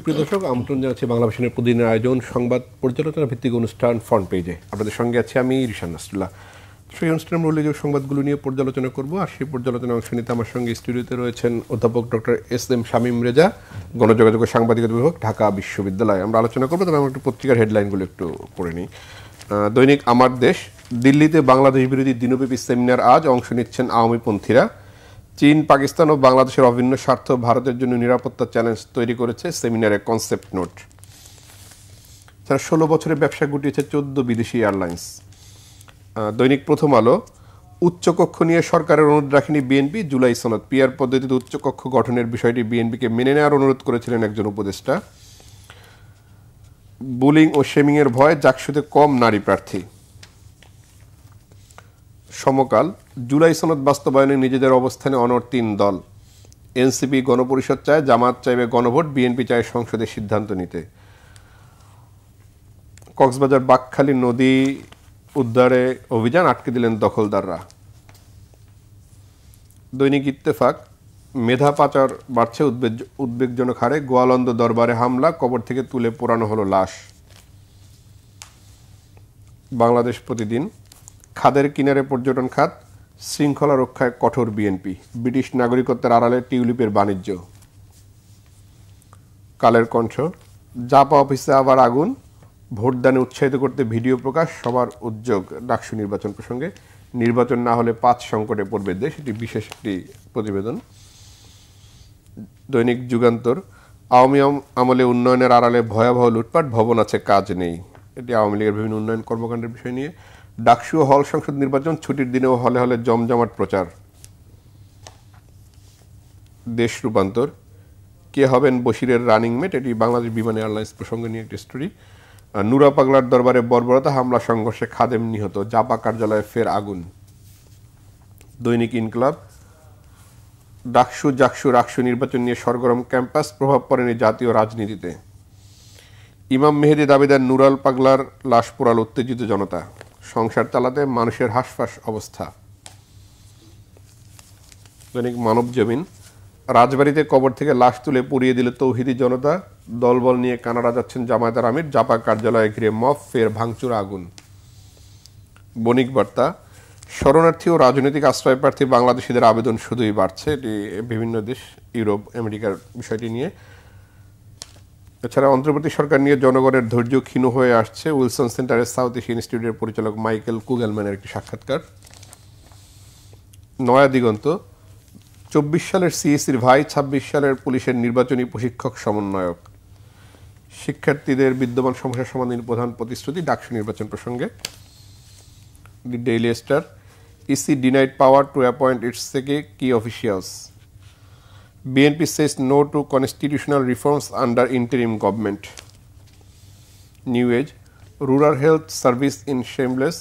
সুপ্রিয় দর্শক, আমন্ত্রণ জানাচ্ছি বাংলা ভাষণের প্রতিদিনের আয়োজন সংবাদ পর্যালোচনা ভিত্তিক অনুষ্ঠান ফ্রন্ট পেজে। আপনাদের সঙ্গে আছি আমি রিশান নাসরুল্লাহ। সেই অনুষ্ঠানে আমরা উল্লেখযোগ্য সংবাদগুলো নিয়ে পর্যালোচনা করব। আর সেই পর্যালোচনায় অংশ নিতে আমার সঙ্গে স্টুডিওতে রয়েছেন অধ্যাপক ডক্টর এস.এম. শামীম রেজা, গণযোগাযোগ ও সাংবাদিকতা বিভাগ, ঢাকা বিশ্ববিদ্যালয়। আমরা আলোচনা করবো, তবে আমরা একটু পত্রিকার হেডলাইনগুলো একটু পড়ে নিই। দৈনিক আমার দেশ, দিল্লিতে বাংলাদেশ বিরোধী দিনব্যাপী সেমিনার আজ, অংশ নিচ্ছেন আওয়ামীপন্থীরা। চীন, পাকিস্তান ও বাংলাদেশের অভিন্ন স্বার্থ ভারতের জন্য নিরাপত্তা চ্যালেঞ্জ তৈরি করেছে সেমিনারে কনসেপ্ট নোট। যারা 16 বছরে ব্যবসা গুটিয়েছে 14 বিদেশি এয়ারলাইন্স। দৈনিক প্রথম আলো, উচ্চকক্ষ নিয়ে সরকারের অনুরোধ রাখেনি বিএনপি, জুলাই সনদ। পিআর পদ্ধতিতে উচ্চকক্ষ গঠনের বিষয়টি বিএনপিকে মেনে নেওয়ার অনুরোধ করেছিলেন একজন উপদেষ্টা। বুলিং ও শেমিংয়ের ভয়, জাকসুতে কম নারী প্রার্থী। সমকাল, জুলাই সনদ বাস্তবায়নে নিজেদের অবস্থানে অনড় 3 দল। এনসিপি গণপরিষদ চায়, জামাত চাইবে গণভোট, বিএনপি চায় সংসদে সিদ্ধান্ত নিতে। কক্সবাজার বাকখালী নদী উদ্ধারে অভিযান, আটকে দিলেন দখলদাররা। দৈনিক ইত্তেফাক, মেধা পাচার বাড়ছে উদ্বেগজনক হারে, গোয়ালন্দ দরবারে হামলা, কবর থেকে তুলে পোড়ানো হলো লাশ। বাংলাদেশ প্রতিদিন, খাদের কিনারে পর্যটন খাত, শৃঙ্খলা রক্ষায় কঠোর বিএনপি, ব্রিটিশ নাগরিকত্বের আড়ালে টিউলিপের বাণিজ্য। কালের কণ্ঠ, জাপা অফিসে আবার আগুন, ভোটদানে উৎসাহিত করতে ভিডিও প্রকাশ, সবার উদ্যোগ। ডাকসু নির্বাচন প্রসঙ্গে, নির্বাচন না হলে 5 সংকটে পড়বে দেশ, এটি বিশেষ একটি প্রতিবেদন। দৈনিক যুগান্তর, আওয়ামী আমলে উন্নয়নের আড়ালে ভয়াবহ লুটপাট, ভবন আছে কাজ নেই। এটি আওয়ামী লীগের বিভিন্ন উন্নয়ন কর্মকাণ্ডের বিষয় নিয়ে। ডাকসু হল সংসদ নির্বাচন, ছুটির দিনেও হলে হলে জমজমাট প্রচার। দেশ রূপান্তর, কে হবেন বশিরের রানিং মেট, এটি বাংলাদেশ বিমান এয়ারলাইন্স প্রসঙ্গে নিয়ে একটি স্টোরি। নুরা পাগলার দরবারে বর্বরতা, হামলা সংঘর্ষে খাদেম নিহত, জাপা কার্যালয়ে ফের আগুন। দৈনিক ইনকলাব, ডাকসু জাকসু রাকসু নির্বাচন নিয়ে সরগরম ক্যাম্পাস, প্রভাব পড়েনি জাতীয় রাজনীতিতে। ইমাম মেহেদী দাবিদার, নুরাল পাগলার লাশ পোড়াল উত্তেজিত জনতা, সংসার চালাতে মানুষের হাসফাস অবস্থা। দৈনিক মানব জমিন, রাজবাড়িতে কবর থেকে লাশ তুলে পুড়িয়ে দিলে তৌহিদি জনতা, দলবল নিয়ে কানাডা যাচ্ছেন জামায়াতের আমির, জাপা কার্যালয়ে ঘিরে মব, ফের ভাঙচুর আগুন। বণিক বার্তা, শরণার্থী ও রাজনৈতিক আশ্রয় প্রার্থী বাংলাদেশিদের আবেদন শুধুই বাড়ছে, এটি বিভিন্ন দেশ, ইউরোপ, আমেরিকার বিষয়টি নিয়ে। এছাড়া অন্তর্বর্তী সরকার নিয়ে জনগণের ধৈর্য ক্ষীণ হয়ে আসছে, উইলসন সেন্টারের সাউথ এশিয়া ইনস্টিটিউটের পরিচালক মাইকেল কুগেলম্যানের একটি সাক্ষাৎকার। নয়া দিগন্ত, 24 সালের সিএসির ভাই, 26 সালের পুলিশের নির্বাচনী প্রশিক্ষক সমন্বয়ক। শিক্ষার্থীদের বিদ্যমান সমস্যা সমাধানের প্রধান প্রতিশ্রুতি, ডাকসু নির্বাচন প্রসঙ্গে। The Daily Star, EC denied power to appoint its থেকে key officials. BNP says no to constitutional reforms under interim government. New Age, rural health service in shambles,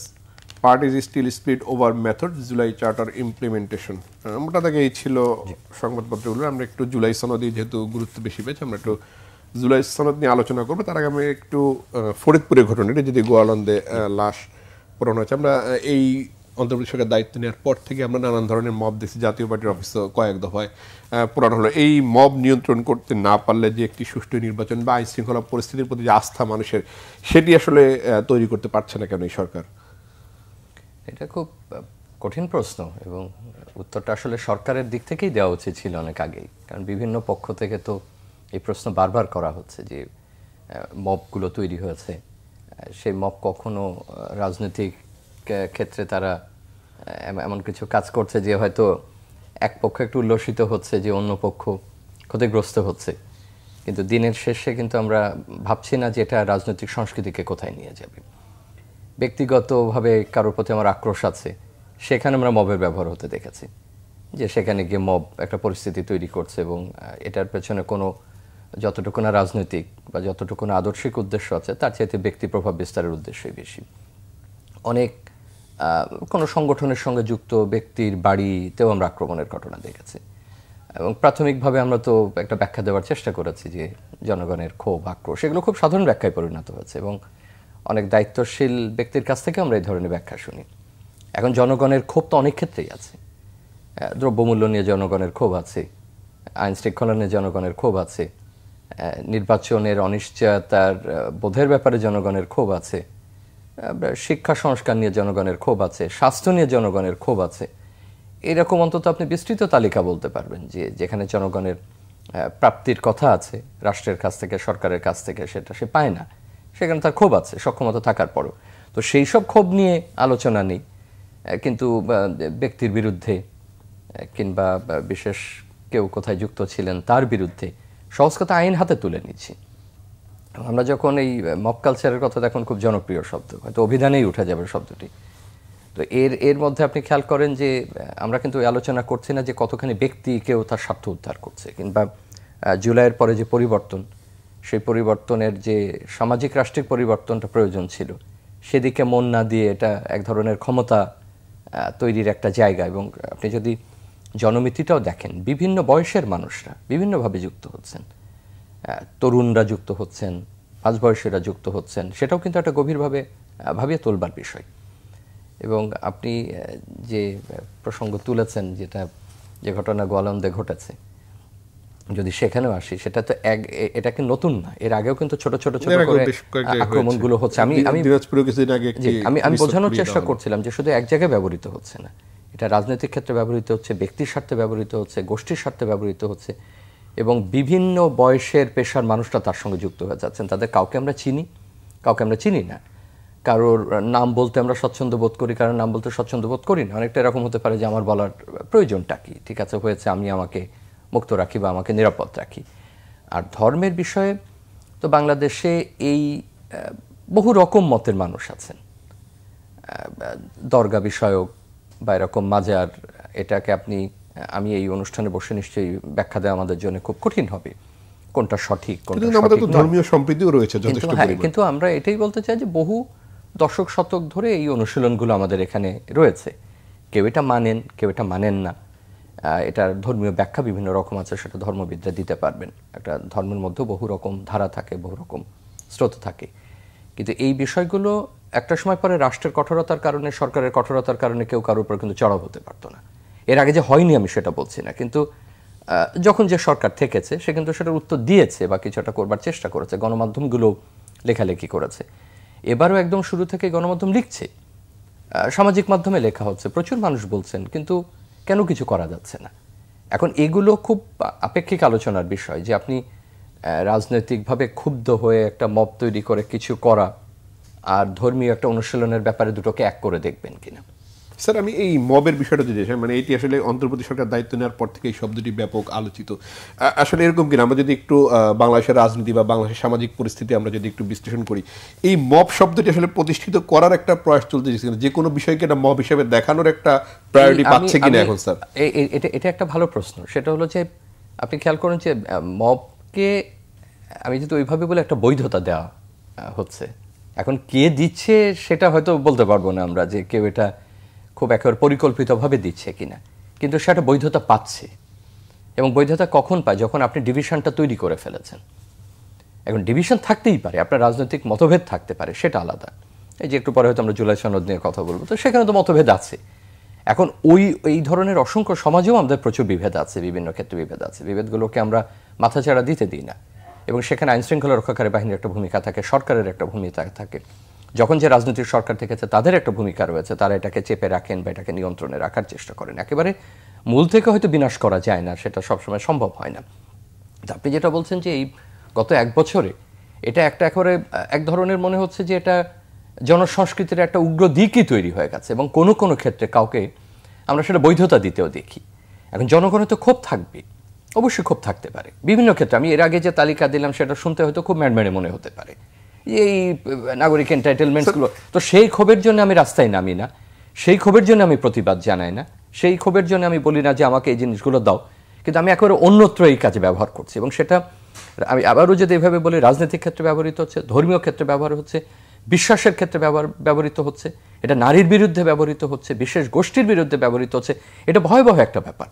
parties still split over method, July charter implementation. মোটা থেকে এই ছিল সংবাদপত্রগুলো। আমরা একটু জুলাই সনদই যেহেতু গুরুত্ব বেশি পেয়েছে, আমরা একটু জুলাই সনদ নিয়ে আলোচনা করবো। তার আগে আমি একটু ফরিদপুরের ঘটনাটি, যদি গোয়ালন্দে লাশ পোড়ানো হয়েছে, আমরা এই অন্তর্বর্তী সরকার দায়িত্ব নেওয়ার পর থেকে আমরা নানান ধরনের মব দেখছি, জাতীয় পার্টির অফিসও কয়েক দফায় পোড়ানো হলো। এই মব নিয়ন্ত্রণ করতে না পারলে যে একটি সুষ্ঠু নির্বাচন বা আইন শৃঙ্খলা পরিস্থিতির প্রতি যে আস্থা মানুষের, সেটি আসলে তৈরি করতে পারছে না কেন এই সরকার? এটা খুব কঠিন প্রশ্ন, এবং উত্তরটা আসলে সরকারের দিক থেকেই দেওয়া উচিত ছিল অনেক আগেই। কারণ বিভিন্ন পক্ষ থেকে তো এই প্রশ্ন বারবার করা হচ্ছে যে মবগুলো তৈরি হয়েছে, সেই মব কখনো রাজনৈতিক ক্ষেত্রে তারা এমন কিছু কাজ করছে যে হয়তো এক পক্ষ একটু উল্লসিত হচ্ছে যে অন্য পক্ষ ক্ষতিগ্রস্ত হচ্ছে, কিন্তু দিনের শেষে কিন্তু আমরা ভাবছি না যে এটা রাজনৈতিক সংস্কৃতিকে কোথায় নিয়ে যাবে। ব্যক্তিগতভাবে কারোর প্রতি আমার আক্রোশ আছে, সেখানে আমরা মবের ব্যবহার হতে দেখেছি, যে সেখানে গিয়ে মব একটা পরিস্থিতি তৈরি করছে, এবং এটার পেছনে কোনো যতটুকু না রাজনৈতিক বা যতটুকু না আদর্শিক উদ্দেশ্য আছে, তার চাইতে ব্যক্তি প্রভাব বিস্তারের উদ্দেশ্যই বেশি। অনেক কোনো সংগঠনের সঙ্গে যুক্ত ব্যক্তির বাড়িতেও আমরা আক্রমণের ঘটনা দেখেছি, এবং প্রাথমিকভাবে আমরা তো একটা ব্যাখ্যা দেওয়ার চেষ্টা করেছি যে জনগণের ক্ষোভ, আক্রোশ, এগুলো খুব সাধারণ ব্যাখ্যায় পরিণত হয়েছে, এবং অনেক দায়িত্বশীল ব্যক্তির কাছ থেকে আমরা এই ধরনের ব্যাখ্যা শুনি। এখন জনগণের ক্ষোভ তো অনেক ক্ষেত্রেই আছে, দ্রব্যমূল্য নিয়ে জনগণের ক্ষোভ আছে, আইন শৃঙ্খলা নিয়ে জনগণের ক্ষোভ আছে, নির্বাচনের অনিশ্চয়তার বোধের ব্যাপারে জনগণের ক্ষোভ আছে, শিক্ষা সংস্কার নিয়ে জনগণের ক্ষোভ আছে, স্বাস্থ্য নিয়ে জনগণের ক্ষোভ আছে। এরকম অন্তত আপনি বিস্তৃত তালিকা বলতে পারবেন যে যেখানে জনগণের প্রাপ্তির কথা আছে রাষ্ট্রের কাছ থেকে, সরকারের কাছ থেকে, সেটা সে পায় না, সেখানে তার ক্ষোভ আছে সক্ষমতা থাকার পরও। তো সেই সব ক্ষোভ নিয়ে আলোচনা নেই, কিন্তু ব্যক্তির বিরুদ্ধে কিংবা বিশেষ কেউ কোথায় যুক্ত ছিলেন তার বিরুদ্ধে সহজ কথা আইন হাতে তুলে নিচ্ছি। আমরা যখন এই মব কালচারের কথা এখন খুব জনপ্রিয় শব্দ, হয়তো অভিধানেই উঠে যাবে শব্দটি। তো এর মধ্যে আপনি খেয়াল করেন যে আমরা কিন্তু আলোচনা করছি না যে কতখানি ব্যক্তি কেউ তার স্বার্থ উদ্ধার করছে, কিংবা জুলাইয়ের পরে যে পরিবর্তন, সেই পরিবর্তনের যে সামাজিক রাষ্ট্রিক পরিবর্তনটা প্রয়োজন ছিল সেদিকে মন না দিয়ে এটা এক ধরনের ক্ষমতা তৈরির একটা জায়গা। এবং আপনি যদি জনমিতিটাও দেখেন, বিভিন্ন বয়সের মানুষরা বিভিন্নভাবে যুক্ত হচ্ছেন, তরুণরা যুক্ত হচ্ছেন, মাঝবয়সীরা যুক্ত হচ্ছেন, সেটাও কিন্তু একটা গভীরভাবে ভাবিয়ে তোলবার বিষয়। এবং আপনি যে প্রসঙ্গ তুলেছেন, যে ঘটনা গোয়ালন্দে ঘটেছে, যদি সেখানেও আসি, সেটা তো এটা কি নতুন না, এর আগেও কিন্তু ছোট ছোট ছোট করে আক্রমণগুলো হচ্ছে। আমি বোঝানোর চেষ্টা করছিলাম যে শুধু এক জায়গায় ব্যবহৃত হচ্ছে না, এটা রাজনৈতিক ক্ষেত্রে ব্যবহৃত হচ্ছে, ব্যক্তির স্বার্থে ব্যবহৃত হচ্ছে, গোষ্ঠীর স্বার্থে ব্যবহৃত হচ্ছে, এবং বিভিন্ন বয়সের পেশার মানুষরা তার সঙ্গে যুক্ত হয়ে যাচ্ছেন। তাদের কাউকে আমরা চিনি, কাউকে আমরা চিনি না, কারোর নাম বলতে আমরা স্বচ্ছন্দ বোধ করি, কারোর নাম বলতে স্বচ্ছন্দ বোধ করি না। অনেকটা এরকম হতে পারে যে আমার বলার প্রয়োজনটা কি, ঠিক আছে হয়েছে, আমি আমাকে মুক্ত রাখি বা আমাকে নিরাপদ রাখি। আর ধর্মের বিষয়ে তো বাংলাদেশে এই বহু রকম মতের মানুষ আছেন, দরগা বিষয়ক বা এরকম মাজার, এটাকে আমি এই অনুষ্ঠানে বসে নিশ্চয়ই ব্যাখ্যা দেওয়া আমাদের জন্য খুব কঠিন হবে কোনটা সঠিক, কোনটা সঠিক নয়। ধর্মীয় সম্প্রীতিও রয়েছে যথেষ্ট পরিমাণে। কিন্তু আমরা এটাই বলতে চাই যে বহু দশক শতক ধরে এই অনুশীলনগুলো আমাদের এখানে রয়েছে। কেউ এটা মানেন, কেউ এটা মানেন না, এটার ধর্মীয় ব্যাখ্যা বিভিন্ন রকম আছে, সেটা ধর্মবিদরা দিতে পারবেন। একটা ধর্মের মধ্যে বহু রকম ধারা থাকে, বহু রকম স্রোত থাকে, কিন্তু এই বিষয়গুলো একটা সময় পরে রাষ্ট্রের কঠোরতার কারণে, সরকারের কঠোরতার কারণে কেউ কারোর উপর কিন্তু চড়াও হতে পারতো না। এর আগে যে হয়নি আমি সেটা বলছি না, কিন্তু যখন যে সরকার থেকেছে সে কিন্তু সেটার উত্তর দিয়েছে বা কিছু একটা করবার চেষ্টা করেছে, গণমাধ্যমগুলো লেখালেখি করেছে। এবারও একদম শুরু থেকে গণমাধ্যম লিখছে, সামাজিক মাধ্যমে লেখা হচ্ছে, প্রচুর মানুষ বলছেন, কিন্তু কেন কিছু করা যাচ্ছে না? এখন এগুলো খুব আপেক্ষিক আলোচনার বিষয় যে আপনি রাজনৈতিকভাবে ক্ষুব্ধ হয়ে একটা মব তৈরি করে কিছু করা আর ধর্মীয় একটা অনুশীলনের ব্যাপারে দুটোকে এক করে দেখবেন কিনা। স্যার, আমি এই মবের বিষয়টা যদি মানে এটি আসলে অন্তর্বর্তী সরকার দায়িত্ব নেওয়ার পর থেকে এই শব্দটি ব্যাপক আলোচিত, আসলে এরকম কিনা আমরা যদি একটু বাংলাদেশের রাজনীতি বা বাংলাদেশের সামাজিক পরিস্থিতি আমরা যদি একটু বিশ্লেষণ করি, এই মব শব্দটি আসলে প্রতিষ্ঠিত করার একটা প্রয়াস চলতে যে কোনো বিষয়কে একটা মব হিসেবে দেখানোর একটা প্রায়োরিটি পাচ্ছে কিনা এখন স্যার? এটা একটা ভালো প্রশ্ন। সেটা হলো যে আপনি খেয়াল করেন যে মবকে আমি যদি ওইভাবে বলে একটা বৈধতা দেওয়া হচ্ছে, এখন কে দিচ্ছে সেটা হয়তো বলতে পারবো না আমরা যে কেউ এটা খুব একেবারে পরিকল্পিতভাবে দিচ্ছে কিনা, কিন্তু সেটা বৈধতা পাচ্ছে। এবং বৈধতা কখন পায়? যখন আপনি ডিভিশনটা তৈরি করে ফেলেছেন। এখন ডিভিশন থাকতেই পারে, আপনার রাজনৈতিক মতভেদ থাকতে পারে, সেটা আলাদা। এই যে একটু পরে হয়তো আমরা জুলাই সনদ নিয়ে কথা বলবো, তো সেখানে তো মতভেদ আছে। এখন এই ধরনের অসংখ্য সমাজেও আমাদের প্রচুর বিভেদ আছে, বিভিন্ন ক্ষেত্রে বিভেদ আছে। বিভেদগুলোকে আমরা মাথাচাড়া দিতে দিই না, এবং সেখানে আইনশৃঙ্খলা রক্ষাকারী বাহিনীর একটা ভূমিকা থাকে, সরকারের একটা ভূমিকা থাকে। যখন যে রাজনৈতিক সরকার থেকেছে তাদের একটা ভূমিকা রয়েছে, তারা এটাকে চেপে রাখেন বা এটাকে নিয়ন্ত্রণে রাখার চেষ্টা করেন। একেবারে মূল থেকে হয়তো বিনাশ করা যায় না, সেটা সবসময় সম্ভব হয় না। আপনি যেটা বলছেন যে এই গত এক বছরে এটা একেবারে এক ধরনের মনে হচ্ছে যে এটা জনসংস্কৃতির একটা উগ্র দিকই তৈরি হয়ে গেছে, এবং কোনো কোনো ক্ষেত্রে কাউকে আমরা সেটা বৈধতা দিতেও দেখি। এখন জনগণের তো ক্ষোভ থাকবে, অবশ্যই ক্ষোভ থাকতে পারে বিভিন্ন ক্ষেত্রে। আমি এর আগে যে তালিকা দিলাম সেটা শুনতে হয়তো খুব ম্যাডম্যানে মনে হতে পারে, এই নাগরিক এন্টাইটেলমেন্টসগুলো। তো সেই ক্ষোভের জন্য আমি রাস্তায় নামি না, সেই ক্ষোভের জন্য আমি প্রতিবাদ জানাই না, সেই ক্ষোভের জন্য আমি বলি না যে আমাকে এই জিনিসগুলো দাও, কিন্তু আমি একেবারে অন্যত্র এই কাজে ব্যবহার করছি। এবং সেটা আমি আবারও যদি এভাবে বলি, রাজনৈতিক ক্ষেত্রে ব্যবহৃত হচ্ছে, ধর্মীয় ক্ষেত্রে ব্যবহার হচ্ছে, বিশ্বাসের ক্ষেত্রে ব্যবহৃত হচ্ছে, এটা নারীর বিরুদ্ধে ব্যবহৃত হচ্ছে, বিশেষ গোষ্ঠীর বিরুদ্ধে ব্যবহৃত হচ্ছে। এটা ভয়াবহ একটা ব্যাপার,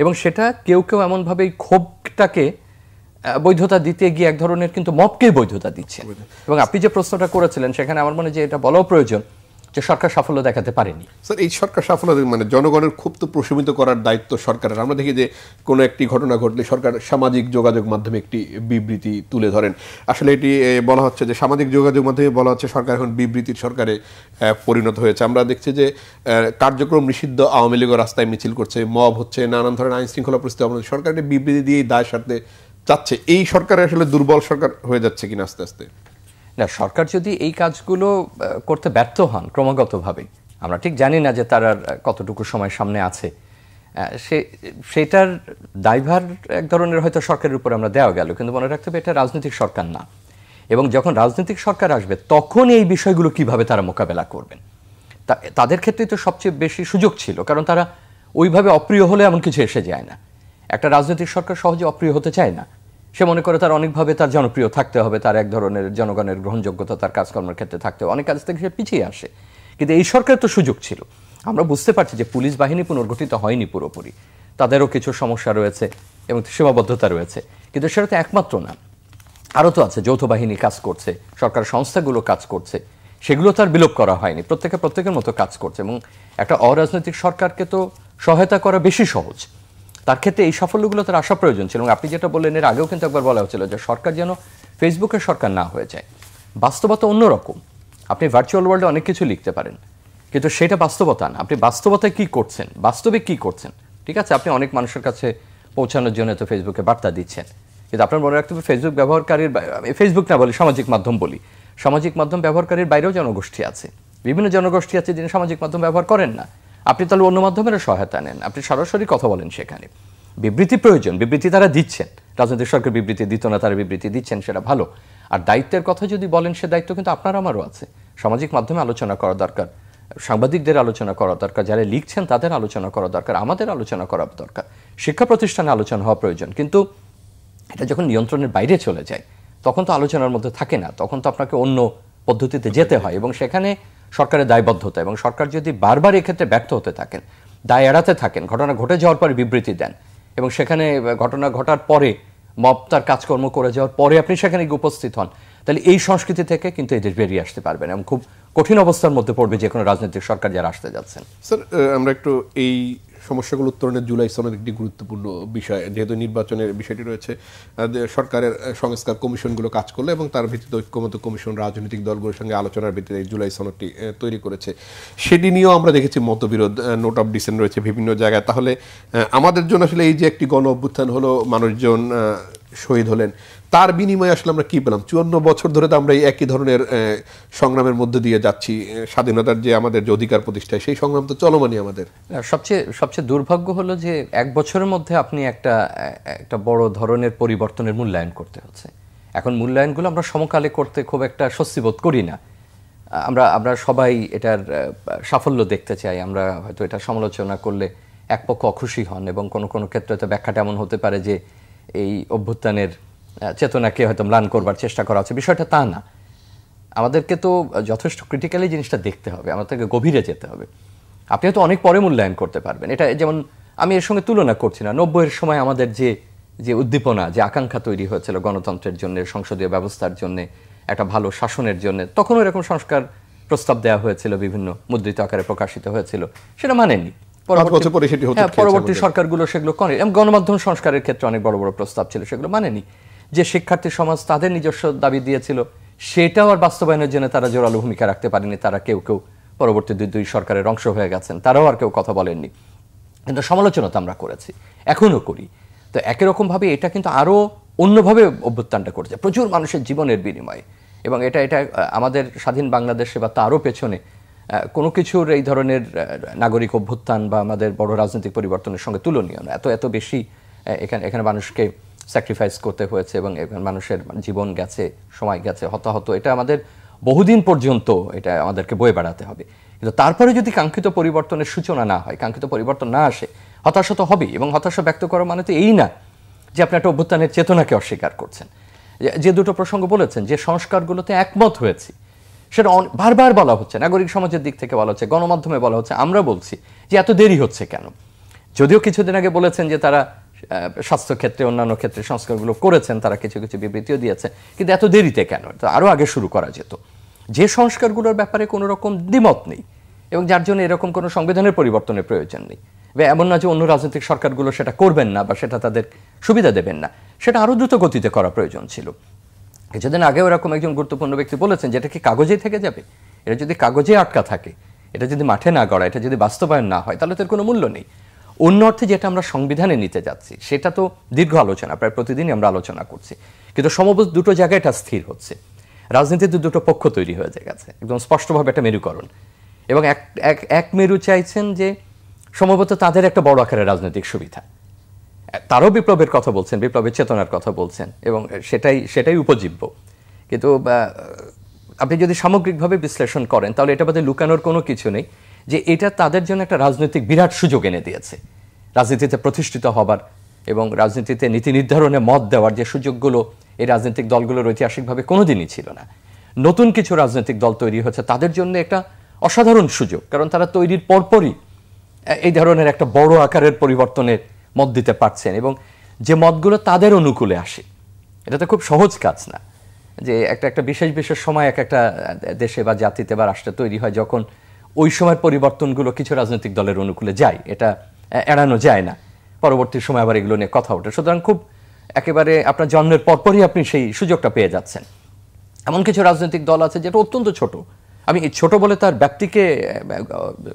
এবং সেটা কেউ কেউ এমনভাবে এই ক্ষোভটাকে বৈধতা দিতে গিয়ে এক ধরনের কিন্তু মবকেই বৈধতা দিচ্ছে। এবং আপনি যে প্রশ্নটা করেছিলেন সেখানে আমার মনে হয় যে এটা বলাও প্রয়োজন যে সরকার সাফল্য দেখাতে পারেনি। স্যার, এই সরকার সাফল্য মানে জনগণের ক্ষোভ তো প্রশমিত করার দায়িত্ব সরকারের। আমরা দেখি যে কোনো একটি ঘটনা ঘটলে সরকার সামাজিক যোগাযোগ মাধ্যমে একটি বিবৃতি তুলে ধরেন। আসলে এটি বলা হচ্ছে যে সামাজিক যোগাযোগ মাধ্যমে বলা হচ্ছে সরকার এখন বিবৃতির সরকারে পরিণত হয়েছে। আমরা দেখছি যে কার্যক্রম নিষিদ্ধ আওয়ামী লীগও রাস্তায় মিছিল করছে, মব হচ্ছে, নানান ধরনের আইন শৃঙ্খলা পরিস্থিতি অবনতি। সরকার একটি বিবৃতি দিয়েই দায় সারতে চাচ্ছে। এই সরকার আসলে দুর্বল সরকার হয়ে যাচ্ছে কিনা আস্তে আস্তে? না, সরকার যদি এই কাজগুলো করতে ব্যর্থ হন ক্রমাগতভাবে, আমরা ঠিক জানি না যে তার আর কতটুকু সময় সামনে আছে, সেটার দায়ভার এক ধরনের হয়তো সরকারের উপর আমরা দেওয়া গেল, কিন্তু মনে রাখতে হবে এটা রাজনৈতিক সরকার না। এবং যখন রাজনৈতিক সরকার আসবে তখন এই বিষয়গুলো কিভাবে তারা মোকাবেলা করবেন, তাদের ক্ষেত্রে তো সবচেয়ে বেশি সুযোগ ছিল, কারণ তারা ওইভাবে অপ্রিয় হলে এমন কিছু এসে যায় না। একটা রাজনৈতিক সরকার সহজে অপ্রিয় হতে চায় না, সে মনে করে তার অনেকভাবে তার জনপ্রিয় থাকতে হবে, তার এক ধরনের জনগণের গ্রহণযোগ্যতা তার কাজকর্মের ক্ষেত্রে থাকতে হবে, অনেক কাজ থেকে সে পিছিয়ে আসে। কিন্তু এই সরকারের তো সুযোগ ছিল। আমরা বুঝতে পারছি যে পুলিশ বাহিনী পুনর্গঠিত হয়নি পুরোপুরি, তাদেরও কিছু সমস্যা রয়েছে এবং সীমাবদ্ধতা রয়েছে, কিন্তু সেটা তো একমাত্র না, আরও তো আছে। যৌথ বাহিনী কাজ করছে, সরকার সংস্থাগুলো কাজ করছে, সেগুলো তার বিলোপ করা হয়নি, প্রত্যেকের মতো কাজ করছে। এবং একটা অরাজনৈতিক সরকারকে তো সহায়তা করা বেশি সহজ, তার ক্ষেত্রে এই সাফল্যগুলো তার আসা প্রয়োজন ছিল। এবং আপনি যেটা বললেন, এর আগেও কিন্তু একবার বলা হচ্ছিল যে সরকার যেন ফেসবুকের সরকার না হয়ে যায়। বাস্তবতা অন্যরকম। আপনি ভার্চুয়াল ওয়ার্ল্ডে অনেক কিছু লিখতে পারেন, কিন্তু সেটা বাস্তবতা না। আপনি বাস্তবতায় কী করছেন, বাস্তবে কী করছেন, ঠিক আছে, আপনি অনেক মানুষের কাছে পৌঁছানোর জন্য তো ফেসবুকে বার্তা দিচ্ছেন, কিন্তু আপনার মনে রাখতে হবে ফেসবুক ব্যবহারকারীর, ফেসবুক না বলি সামাজিক মাধ্যম বলি, সামাজিক মাধ্যম ব্যবহারকারীর বাইরেও জনগোষ্ঠী আছে, বিভিন্ন জনগোষ্ঠী আছে যিনি সামাজিক মাধ্যম ব্যবহার করেন না। আপনি তাহলে অন্য মাধ্যমের সহায়তা নেন, আপনি সরাসরি কথা বলেন সেখানে। বিবৃতি প্রয়োজন, বিবৃতি তারা দিচ্ছেন, রাজনৈতিক সরকার বিবৃতি দিত না, তারা বিবৃতি দিচ্ছেন, সেটা ভালো। আর দায়িত্বের কথা যদি বলেন, সে দায়িত্ব কিন্তু আপনার আমারও আছে। সামাজিক মাধ্যমে আলোচনা করা দরকার, সাংবাদিকদের আলোচনা করা দরকার, যারা লিখছেন তাদের আলোচনা করা দরকার, আমাদের আলোচনা করা দরকার, শিক্ষা প্রতিষ্ঠানে আলোচনা হওয়া প্রয়োজন। কিন্তু এটা যখন নিয়ন্ত্রণের বাইরে চলে যায় তখন তো আলোচনার মধ্যে থাকে না, তখন তো আপনাকে অন্য পদ্ধতিতে যেতে হয়। এবং সেখানে সরকারের দায়বদ্ধতা, এবং সরকার যদি বারবার এক্ষেত্রে ব্যর্থ হতে থাকেন, দায় এড়াতে থাকেন, ঘটনা ঘটে যাওয়ার পরে বিবৃতি দেন, এবং সেখানে ঘটনা ঘটার পরে মব তার কাজকর্ম করে যাওয়ার পরে আপনি সেখানে উপস্থিত হন, তাহলে এই সংস্কৃতি থেকে কিন্তু এদের বেরিয়ে আসতে পারবেন এবং খুব কঠিন অবস্থার মধ্যে পড়বে যে কোনো রাজনৈতিক সরকার যারা আসতে যাচ্ছেন। স্যার, আমরা একটু এই সমস্যাগুলো উত্তরণের জুলাই সনদ একটি গুরুত্বপূর্ণ বিষয়, যেহেতু নির্বাচনের বিষয়টি রয়েছে, সরকারের সংস্কার কমিশনগুলো কাজ করলো এবং তার ভিত্তিতে ঐক্যমত কমিশন রাজনৈতিক দলগুলোর সঙ্গে আলোচনার ভিত্তিতে জুলাই সনদটি তৈরি করেছে। সেটি নিয়েও আমরা দেখেছি মতবিরোধ, নোট অফ ডিসেন্ট রয়েছে বিভিন্ন জায়গায়। তাহলে আমাদের জন্য আসলে এই যে একটি গণ অভ্যুত্থান হলো, মানুষজন শহীদ হলেন, তার বিনিময়ে আসলে আমরা কি পেলাম? 54 বছর ধরে তো আমরা এই একই ধরনের সংগ্রামের মধ্যে দিয়ে যাচ্ছি। স্বাধীনতার যে আমাদের যে অধিকার প্রতিষ্ঠায়, সেই সংগ্রাম তো চলমানই আমাদের। সবচেয়ে দুর্ভাগ্য হলো যে এক বছরের মধ্যে আপনি একটা বড় ধরনের পরিবর্তনের মূল্যায়ন করতে হচ্ছে। এখন মূল্যায়নগুলো আমরা সমকালে করতে খুব একটা স্বস্তিবোধ করি না। আমরা সবাই এটার সাফল্য দেখতে চাই, আমরা হয়তো এটা সমালোচনা করলে এক পক্ষ অখুশি হন, এবং কোনো ক্ষেত্রে হয়তো ব্যাখ্যাটা এমন হতে পারে যে এই অভ্যুত্থানের চেতনাকে হয়তো ম্লান করবার চেষ্টা করা হচ্ছে। বিষয়টা তা না। আমাদেরকে তো যথেষ্ট ক্রিটিক্যালি জিনিসটা দেখতে হবে, আমাদেরকে গভীরে যেতে হবে। আপনি হয়তো অনেক পরে মূল্যায়ন করতে পারবেন। এটা যেমন আমি এর সঙ্গে তুলনা করছি না, 90-এর সময় আমাদের যে উদ্দীপনা, যে আকাঙ্ক্ষা তৈরি হয়েছিল গণতন্ত্রের জন্য, সংসদীয় ব্যবস্থার জন্য, একটা ভালো শাসনের জন্য, তখনও এরকম সংস্কার প্রস্তাব দেওয়া হয়েছিল, বিভিন্ন মুদ্রিত আকারে প্রকাশিত হয়েছিল, সেটা মানেনি। পরবর্তী সরকারগুলো সেগুলো করে, এবং গণমাধ্যম সংস্কারের ক্ষেত্রে অনেক বড় বড় প্রস্তাব ছিল, সেগুলো মানেনি। যে শিক্ষার্থী সমাজ তাদের নিজস্ব দাবি দিয়েছিল, সেটাও আর বাস্তবায়নের জন্য তারা জোরালো ভূমিকা রাখতে পারেনি। তারা কেউ পরবর্তী দুই সরকারের অংশ হয়ে গেছেন, তারাও আর কেউ কথা বলেননি। কিন্তু সমালোচনা তো আমরা করেছি, এখনও করি। তো একই রকমভাবে এটা কিন্তু আরও অন্যভাবে অভ্যুত্থানটা করেছে, প্রচুর মানুষের জীবনের বিনিময়ে। এবং এটা আমাদের স্বাধীন বাংলাদেশে বা তারও পেছনে কোনো কিছুর এই ধরনের নাগরিক অভ্যুত্থান বা আমাদের বড় রাজনৈতিক পরিবর্তনের সঙ্গে তুলনীয় না। এত বেশি এখানে মানুষকে স্যাক্রিফাইস করতে হয়েছে, এবং এখানে মানুষের জীবন গেছে, সময় গেছে, হতাহত, এটা আমাদের বহুদিন পর্যন্ত এটা আমাদেরকে বয়ে বেড়াতে হবে। কিন্তু তারপরে যদি কাঙ্ক্ষিত পরিবর্তনের সূচনা না হয়, কাঙ্ক্ষিত পরিবর্তন না আসে, হতাশা তো হবেই। এবং হতাশা ব্যক্ত করা মানে তো এই না যে আপনি একটা অভ্যুত্থানের চেতনাকে অস্বীকার করছেন। যে দুটো প্রসঙ্গ বলেছেন, যে সংস্কারগুলোতে একমত হয়েছি, সেটা বারবার বলা হচ্ছে, নাগরিক সমাজের দিক থেকে বলা হচ্ছে, গণমাধ্যমে বলা হচ্ছে, আমরা বলছি যে এত দেরি হচ্ছে কেন। যদিও কিছুদিন আগে বলেছেন যে তারা স্বাস্থ্যক্ষেত্রে, অন্যান্য ক্ষেত্রে সংস্কারগুলো করেছেন, তারা কিছু বিবৃতিও দিয়েছে, কিন্তু এত দেরিতে কেন? তো আরও আগে শুরু করা যেত। যে সংস্কারগুলোর ব্যাপারে কোনো রকম দ্বিমত নেই এবং যার জন্য এরকম কোনো সংবিধানের পরিবর্তনের প্রয়োজন নেই, এমন না যে অন্য রাজনৈতিক সরকারগুলো সেটা করবেন না বা সেটা তাদের সুবিধা দেবেন না, সেটা আরও দ্রুত গতিতে করা প্রয়োজন ছিল। কিছুদিন আগেও এরকম একজন গুরুত্বপূর্ণ ব্যক্তি বলেছেন, যেটা কি কাগজেই থেকে যাবে? এটা যদি কাগজে আটকা থাকে, এটা যদি মাঠে না গড়া, এটা যদি বাস্তবায়ন না হয়, তাহলে তার কোনো মূল্য নেই। অন্য অর্থে যেটা আমরা সংবিধানে নিতে যাচ্ছি সেটা তো দীর্ঘ আলোচনা, প্রায় প্রতিদিনই আমরা আলোচনা করছি, কিন্তু সম্ভবত দুটো জায়গায় এটা স্থির হচ্ছে। রাজনীতিতে দুটো পক্ষ তৈরি হয়ে গেছে, একদম স্পষ্টভাবে একটা মেরুকরণ, এবং এক মেরু চাইছেন যে সম্ভবত তাদের একটা বড় আকারের রাজনৈতিক সুবিধা, তারাও বিপ্লবের কথা বলছেন, বিপ্লবের চেতনার কথা বলছেন, এবং সেটাই উপজীব্য। কিন্তু আপনি যদি সামগ্রিকভাবে বিশ্লেষণ করেন তাহলে এটা বাদে লুকানোর কোনো কিছু নেই যে এটা তাদের জন্য একটা রাজনৈতিক বিরাট সুযোগ এনে দিয়েছে। রাজনীতিতে প্রতিষ্ঠিত হবার এবং রাজনীতিতে নীতি নির্ধারণে মত দেওয়ার যে সুযোগগুলো এই রাজনৈতিক দলগুলোর ঐতিহাসিকভাবে কোনোদিনই ছিল না। নতুন কিছু রাজনৈতিক দল তৈরি হচ্ছে তাদের জন্য একটা অসাধারণ সুযোগ, কারণ তারা তৈরির পরপরই এই ধরনের একটা বড় আকারের পরিবর্তনের মত দিতে পারছেন, এবং যে মতগুলো তাদের অনুকূলে আসে। এটা তো খুব সহজ কাজ না যে একটা বিশেষ সময় একটা দেশে বা জাতিতে বা রাষ্ট্রে তৈরি হয় যখন ওই সময়ের পরিবর্তনগুলো কিছু রাজনৈতিক দলের অনুকূলে যায়, এটা এড়ানো যায় না। পরবর্তী সময় আবার এগুলো নিয়ে কথা ওঠে। সুতরাং খুব একেবারে আপনার জন্মের পরপরই আপনি সেই সুযোগটা পেয়ে যাচ্ছেন। এমন কিছু রাজনৈতিক দল আছে যেটা অত্যন্ত ছোট, আমি ছোট বলে তার ব্যাপ্তিকে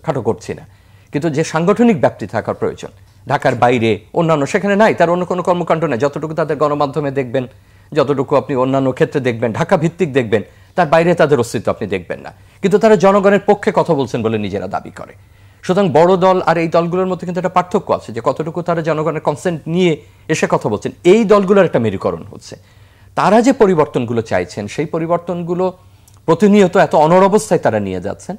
খাটো করছি না, কিন্তু যে সাংগঠনিক ব্যাপ্তি থাকার প্রয়োজন ঢাকার বাইরে অন্যান্য সেখানে নাই, তার অন্য কোনো কর্মকাণ্ড নাই। যতটুকু তাদের গণমাধ্যমে দেখবেন, যতটুকু আপনি অন্যান্য ক্ষেত্রে দেখবেন, ঢাকা ভিত্তিক দেখবেন, তার বাইরে তাদের অস্তিত্ব আপনি দেখবেন না। কিন্তু তারা জনগণের পক্ষে কথা বলছেন বলে নিজেরা দাবি করে। সুতরাং বড় দল আর এই দলগুলোর মধ্যে কিন্তু একটা পার্থক্য আছে যে কতটুকু তারা জনগণের কনসেন্ট নিয়ে এসে কথা বলছেন। এই দলগুলোর একটা মেরুকরণ হচ্ছে। তারা যে পরিবর্তনগুলো চাইছেন সেই পরিবর্তনগুলো প্রতিনিয়ত এত অনড় অবস্থায় তারা নিয়ে যাচ্ছেন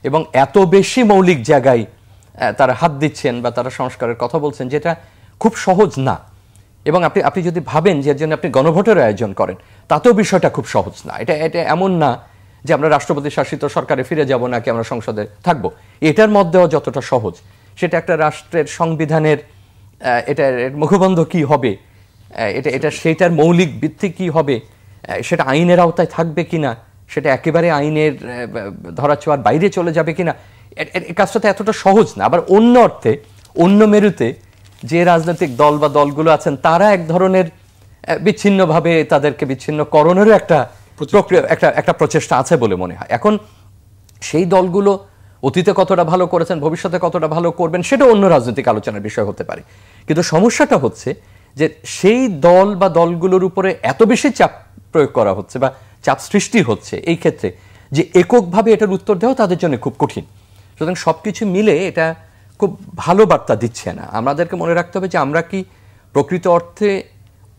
এবং এত বেশি মৌলিক জায়গায় তারা হাত দিচ্ছেন বা তারা সংস্কারের কথা বলছেন, যেটা খুব সহজ না। এবং আপনি যদি ভাবেন যে এর জন্য আপনি গণভোটের আয়োজন করেন, তাতেও বিষয়টা খুব সহজ না। এটা এমন না যে আমরা রাষ্ট্রপতি শাসিত সরকারে ফিরে যাব নাকি আমরা সংসদে থাকবো। এটার মধ্যেও যতটা সহজ, সেটা একটা রাষ্ট্রের সংবিধানের এটার মুখবন্ধ কি হবে, এটা সেটার মৌলিক ভিত্তি কি হবে, সেটা আইনের আওতায় থাকবে কিনা, সেটা একেবারে আইনের ধরাছোঁয়ার বাইরে চলে যাবে কিনা, এই কাজটা তো এতটা সহজ না। আবার অন্য অর্থে অন্য মেরুতে যে রাজনৈতিক দল বা দলগুলো আছেন তারা এক ধরনের বিচ্ছিন্নভাবে তাদেরকে বিচ্ছিন্নকরণেরও একটা প্রক্রিয়া, একটা প্রচেষ্টা আছে বলে মনে হয়। এখন সেই দলগুলো অতীতে কতটা ভালো করেছেন, ভবিষ্যতে কতটা ভালো করবেন, সেটা অন্য রাজনৈতিক আলোচনার বিষয় হতে পারে। কিন্তু সমস্যাটা হচ্ছে যে সেই দল বা দলগুলোর উপরে এত বেশি চাপ প্রয়োগ করা হচ্ছে বা চাপ সৃষ্টি হচ্ছে এই ক্ষেত্রে যে এককভাবে এটার উত্তর দেওয়া তাদের জন্য খুব কঠিন। সুতরাং সবকিছু মিলে এটা খুব ভালো বার্তা দিচ্ছে না। আমাদেরকে মনে রাখতে হবে যে আমরা কি প্রকৃত অর্থে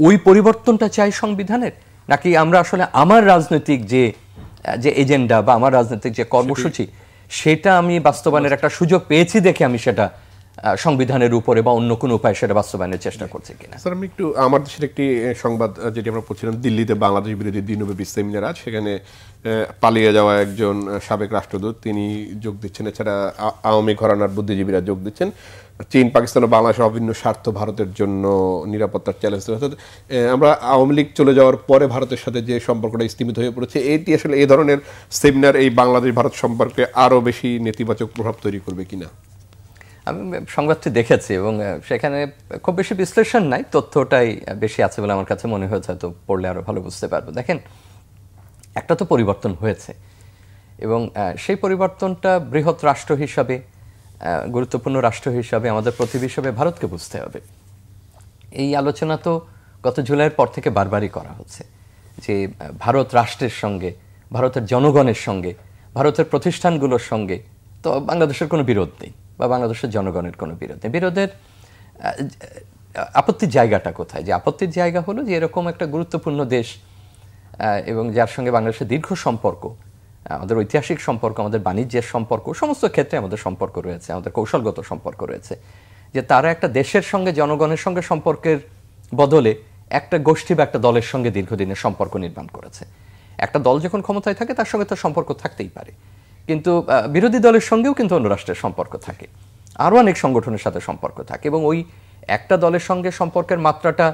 ওই পরিবর্তনটা চাই সংবিধানের, নাকি আমরা আসলে আমার রাজনৈতিক যে এজেন্ডা বা আমার রাজনৈতিক যে কর্মসূচি সেটা আমি বাস্তবায়নের একটা সুযোগ পেয়েছি দেখে আমি সেটা সংবিধানের উপরে বা অন্য কোনো উপায় সেটা বাস্তবায়নের চেষ্টা করছে কিনা। স্যার, আমি একটু আমার দেশের একটি সংবাদ যেটি আমরা পড়ছিলাম, দিল্লিতে বাংলাদেশ বিরোধী দিনব্যাপী সেমিনার আছে, সেখানে পালিয়ে যাওয়া একজন সাবেক রাষ্ট্রদূত তিনি যোগ দিচ্ছেন, এছাড়া আওয়ামী ঘরানার বুদ্ধিজীবীরা যোগ দিচ্ছেন। চীন, পাকিস্তান ও বাংলাদেশের অভিন্ন স্বার্থ ভারতের জন্য নিরাপত্তার চ্যালেঞ্জ। আমরা আওয়ামী লীগ চলে যাওয়ার পরে ভারতের সাথে যে সম্পর্কটা স্তীমিত হয়ে পড়েছে, এটি আসলে এই ধরনের সেমিনার এই বাংলাদেশ ভারত সম্পর্কে আরও বেশি নেতিবাচক প্রভাব তৈরি করবে কিনা? আমি সংবাদটি দেখেছি এবং সেখানে খুব বেশি বিশ্লেষণ নাই, তথ্যটাই বেশি আছে বলে আমার কাছে মনে হয়েছে, তো পড়লে আরো ভালো বুঝতে পারবো। দেখেন, একটা তো পরিবর্তন হয়েছে এবং সেই পরিবর্তনটা বৃহৎ রাষ্ট্র হিসাবে, গুরুত্বপূর্ণ রাষ্ট্র হিসাবে, আমাদের প্রতিবেশী হিসাবে ভারতকে বুঝতে হবে। এই আলোচনা তো গত জুলাইয়ের পর থেকে বারবারই করা হচ্ছে যে ভারত রাষ্ট্রের সঙ্গে, ভারতের জনগণের সঙ্গে, ভারতের প্রতিষ্ঠানগুলোর সঙ্গে তো বাংলাদেশের কোনো বিরোধ নেই বা বাংলাদেশের জনগণের কোনো বিরোধ নেই। বিরোধের আপত্তির জায়গাটা কোথায়? যে আপত্তির জায়গা হলো যে এরকম একটা গুরুত্বপূর্ণ দেশ এবং যার সঙ্গে বাংলাদেশের দীর্ঘ সম্পর্ক, আমাদের ঐতিহাসিক সম্পর্ক, আমাদের বাণিজ্যের সম্পর্ক, সমস্ত ক্ষেত্রে আমাদের সম্পর্ক রয়েছে, আমাদের কৌশলগত সম্পর্ক রয়েছে, যে তারা একটা দেশের সঙ্গে, জনগণের সঙ্গে সম্পর্কের বদলে একটা গোষ্ঠী বা একটা দলের সঙ্গে দীর্ঘদিনের সম্পর্ক নির্মাণ করেছে। একটা দল যখন ক্ষমতায় থাকে তার সঙ্গে তার সম্পর্ক থাকতেই পারে, কিন্তু বিরোধী দলের সঙ্গেও কিন্তু অন্য রাষ্ট্রের সম্পর্ক থাকে, আরও অনেক সংগঠনের সাথে সম্পর্ক থাকে, এবং ওই একটা দলের সঙ্গে সম্পর্কের মাত্রাটা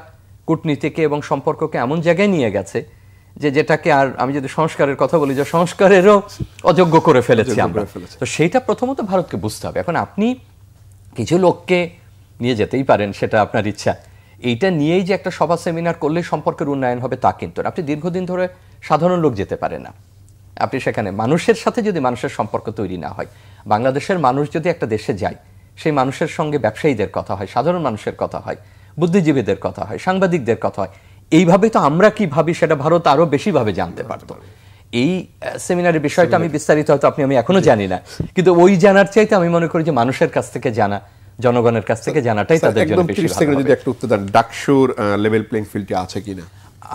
কূটনীতিকে এবং সম্পর্ককে এমন জায়গায় নিয়ে গেছে যে যেটাকে আর আমি যদি সংস্কারের কথা বলি যে সংস্কারেরও অযোগ্য করে ফেলেছি আমরা। তো সেইটা প্রথমত ভারতকে বুঝতে হবে। এখন আপনি কিছু লোককে নিয়ে যেতেই পারেন, সেটা আপনার ইচ্ছা। এইটা নিয়েই যে একটা সভা সেমিনার করলে সম্পর্কের উন্নয়ন হবে তা কিন্তু না। আপনি দীর্ঘদিন ধরে সাধারণ লোক যেতে পারে না। আপনি সেখানে মানুষের সাথে যদি মানুষের সম্পর্ক তৈরি না হয়, বাংলাদেশের মানুষ যদি একটা দেশে যায়, সেই মানুষের সঙ্গে ব্যবসায়ীদের কথা হয়, সাধারণ মানুষের কথা হয়, বুদ্ধিজীবীদের কথা হয়, সাংবাদিকদের কথা হয়, এইভাবে তো আমরা কি ভাবি সেটা ভারত আরো বেশিভাবে জানতে পারতো। এই সেমিনারের বিষয়টা আমি বিস্তারিত হয়তো আমি এখনো জানি না, কিন্তু ওই জানার চাইতে আমি মনে করি যে মানুষের কাছ থেকে জানা, জনগণের কাছ থেকে জানাটাই তাদের জন্য বেশি ভালো হবে। যদি একটু উত্তর দেন, ডাকসুর লেভেল প্লেইং ফিল্ডে আছে কিনা?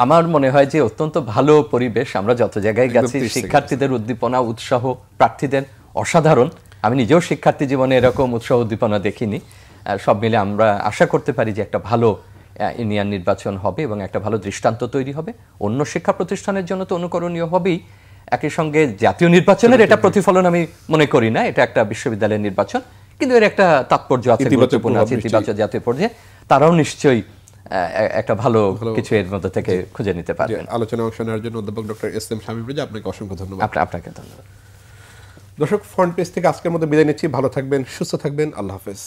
আমার মনে হয় যে অত্যন্ত ভালো পরিবেশ। আমরা যত জায়গায় গেছি শিক্ষার্থীদের উদ্দীপনা, উৎসাহ, প্রার্থীদের অসাধারণ। আমি নিজেও শিক্ষার্থী জীবনে এরকম উৎসাহ উদ্দীপনা দেখিনি। সব মিলে আমরা আশা করতে পারি যে একটা ভালো ইউনিয়ন নির্বাচন হবে এবং একটা ভালো দৃষ্টান্ত তৈরি হবে। অন্য শিক্ষা প্রতিষ্ঠানের জন্য তো অনুকরণীয় হবেই, একই সঙ্গে জাতীয় নির্বাচনের এটা প্রতিফলন আমি মনে করি না। এটা একটা বিশ্ববিদ্যালয়ের নির্বাচন, কিন্তু এর একটা তাৎপর্য আছে, গুরুত্বপূর্ণ আছে, ইতিবাচক জাতীয় পর্যায়ে। তারাও নিশ্চয়ই একটা ভালো কিছু এর মধ্যে থেকে খুঁজে নিতে পারবেন। আলোচনা অংশ নেওয়ার জন্য অধ্যাপক doctor S M Shamim Reza, আপনাকে অসংখ্য ধন্যবাদ। আপনাকে ধন্যবাদ। দর্শক, ফ্রন্ট পেজ থেকে আজকের মতো বিদায় নিচ্ছি। ভালো থাকবেন, সুস্থ থাকবেন, আল্লাহ হাফেজ।